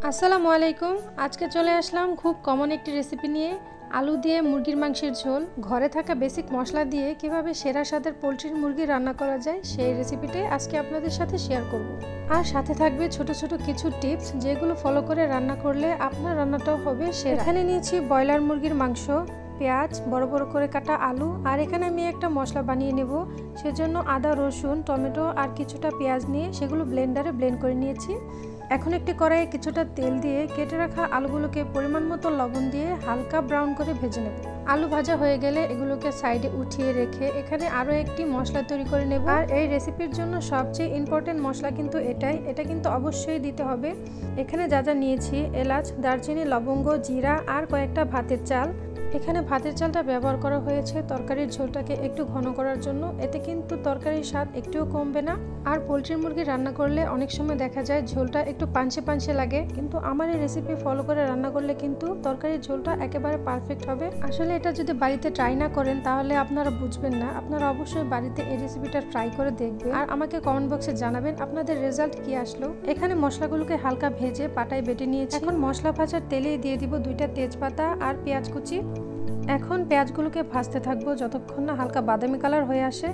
আসসালামু আলাইকুম। আজকে চলে আসলাম খুব কমন একটি রেসিপি নিয়ে, আলু দিয়ে মুরগির মাংসের ঝোল। ঘরে থাকা বেসিক মশলা দিয়ে কিভাবে সেরা স্বাদের পোলট্রির মুরগি রান্না করা যায় সেই রেসিপিটাই আজকে আপনাদের সাথে শেয়ার করব। আর সাথে থাকবে ছোট ছোট কিছু টিপস যেগুলো ফলো করে রান্না করলে আপনার রান্নাটাও হবে সেরা। এখানে নিয়েছি ব্রয়লার মুরগির মাংস, পেঁয়াজ, বড় বড় করে কাটা আলু, আর এখানে আমি একটা মশলা বানিয়ে নেব। সেজন্য আদা, রসুন, টমেটো আর কিছুটা পেঁয়াজ নিয়ে সেগুলো ব্লেন্ডারে ব্লেন্ড করে নিয়েছি। এখন একটি কড়াইয়ে কিছুটা তেল দিয়ে কেটে রাখা আলুগুলোকে পরিমাণ মতো লবণ দিয়ে হালকা ব্রাউন করে ভেজে নেব। আলু ভাজা হয়ে গেলে এগুলোকে সাইডে উঠিয়ে রেখে এখানে আরও একটি মশলা তৈরি করে নেব। আর এই রেসিপির জন্য সবচেয়ে ইম্পর্টেন্ট মশলা কিন্তু এটা কিন্তু অবশ্যই দিতে হবে। এখানে যা যা নিয়েছি: এলাচ, দারচিনি, লবঙ্গ, জিরা আর কয়েকটা ভাতের চাল। এখানে ভাতের চালটা ব্যবহার করা হয়েছে তরকারির ঝোলটাকে একটু ঘন করার জন্য, এতে কিন্তু তরকারির স্বাদ একটুও কমবে না। আর পোলট্রির মুরগি রান্না করলে অনেক সময় দেখা যায় ঝোলটা একটু পাঞ্চে পাঞ্চে লাগে, কিন্তু আমার এই রেসিপি ফলো করে রান্না করলে কিন্তু তরকারির ঝোলটা একেবারে পারফেক্ট হবে। আসলে এটা যদি বাড়িতে ট্রাই না করেন তাহলে আপনারা বুঝবেন না। আপনারা অবশ্যই বাড়িতে এই রেসিপিটা ট্রাই করে দেখবেন আর আমাকে কমেন্ট বক্সে জানাবেন আপনাদের রেজাল্ট কি আসলো। এখানে মশলাগুলোকে হালকা ভেজে পাটায় বেটে নিয়েছি। এখন মশলা ভাজার তেলেই দিয়ে দিব 2টা তেজপাতা আর পেঁয়াজ কুচি। এখন পেঁয়াজগুলোকে ভাজতে থাকবো যতক্ষণ না হালকা বাদামি কালার হয়ে আসে।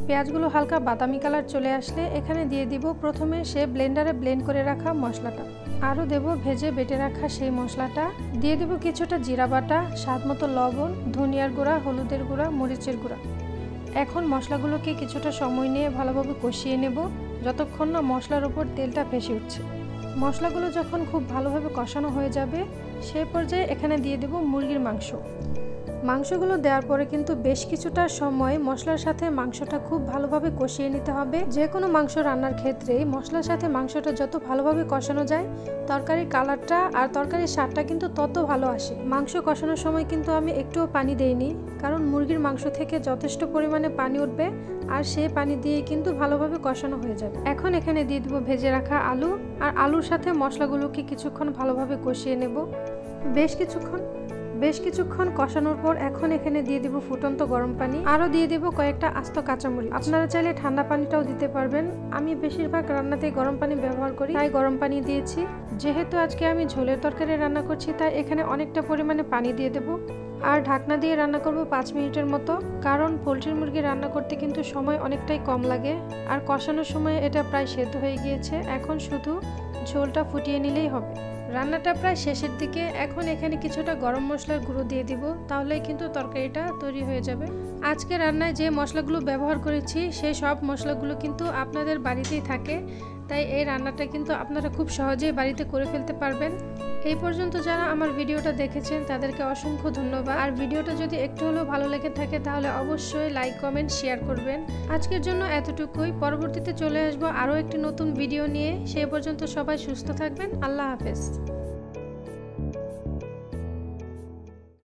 পেঁয়াজগুলো হালকা বাদামি কালার চলে আসলে এখানে দিয়ে দিব প্রথমে সে ব্লেন্ডারে ব্লেন্ড করে রাখা মশলাটা, আরও দেব ভেজে বেটে রাখা সেই মশলাটা, দিয়ে দেব কিছুটা জিরা বাটা, স্বাদ মতো লবণ, ধনিয়ার গুঁড়া, হলুদের গুঁড়া, মরিচের গুঁড়া। এখন মশলাগুলোকে কিছুটা সময় নিয়ে ভালোভাবে কষিয়ে নেব যতক্ষণ না মশলার উপর তেলটা ভেসে উঠছে। মশলাগুলো যখন খুব ভালোভাবে কষানো হয়ে যাবে সেই পর্যায়ে এখানে দিয়ে দেব মুরগির মাংস। মাংসগুলো দেওয়ার পরে কিন্তু বেশ কিছুটা সময় মশলার সাথে মাংসটা খুব ভালোভাবে কষিয়ে নিতে হবে। যে কোনো মাংস রান্নার ক্ষেত্রেই মশলার সাথে মাংসটা যত ভালোভাবে কষানো যায় তরকারির কালারটা আর তরকারির স্বাদটা কিন্তু তত ভালো আসে। মাংস কষানোর সময় কিন্তু আমি একটুও পানি দেইনি, কারণ মুরগির মাংস থেকে যথেষ্ট পরিমাণে পানি উঠবে আর সেই পানি দিয়ে কিন্তু ভালোভাবে কষানো হয়ে যাবে। এখন এখানে দিয়ে দেবো ভেজে রাখা আলু, আর আলুর সাথে মশলাগুলোকে কিছুক্ষণ ভালোভাবে কষিয়ে নেব। বেশ কিছুক্ষণ কষানোর পর এখন এখানে দিয়ে দিব ফুটন্ত গরম পানি, আরও দিয়ে দেব কয়েকটা আস্ত কাঁচামরিচ। আপনারা চাইলে ঠান্ডা পানিটাও দিতে পারবেন। আমি বেশিরভাগ রান্নাতে গরম পানি ব্যবহার করি, তাই গরম পানি দিয়েছি। যেহেতু আজকে আমি ঝোলের তরকারি রান্না করছি তাই এখানে অনেকটা পরিমাণে পানি দিয়ে দেব। আর ঢাকনা দিয়ে রান্না করব 5 মিনিটের মতো, কারণ পোলট্রির মুরগি রান্না করতে কিন্তু সময় অনেকটাই কম লাগে। আর কষানোর সময় এটা প্রায় সেদ্ধ হয়ে গিয়েছে, এখন শুধু ঝোলটা ফুটিয়ে নিলেই হবে। রান্নাটা প্রায় শেষের দিকে। এখন এখানে কিছুটা গরম মশলার গুঁড়ো দিয়ে দিব, তাহলেই কিন্তু তরকারিটা তৈরি হয়ে যাবে। আজকে রান্নায় যে মশলাগুলো ব্যবহার করেছি সেই সব মশলাগুলো কিন্তু আপনাদের বাড়িতেই থাকে, তাই এই রান্নাটা কিন্তু আপনারা খুব সহজেই বাড়িতে করে ফেলতে পারবেন। এই পর্যন্ত যারা আমার ভিডিওটা দেখেছেন তাদেরকে অসংখ্য ধন্যবাদ। আর ভিডিওটা যদি একটু হলেও ভালো লেগে থাকে তাহলে অবশ্যই লাইক, কমেন্ট, শেয়ার করবেন। আজকের জন্য এতটুকুই। পরবর্তীতে চলে আসবো আরও একটি নতুন ভিডিও নিয়ে। সেই পর্যন্ত সবাই সুস্থ থাকবেন। আল্লাহ হাফেজ।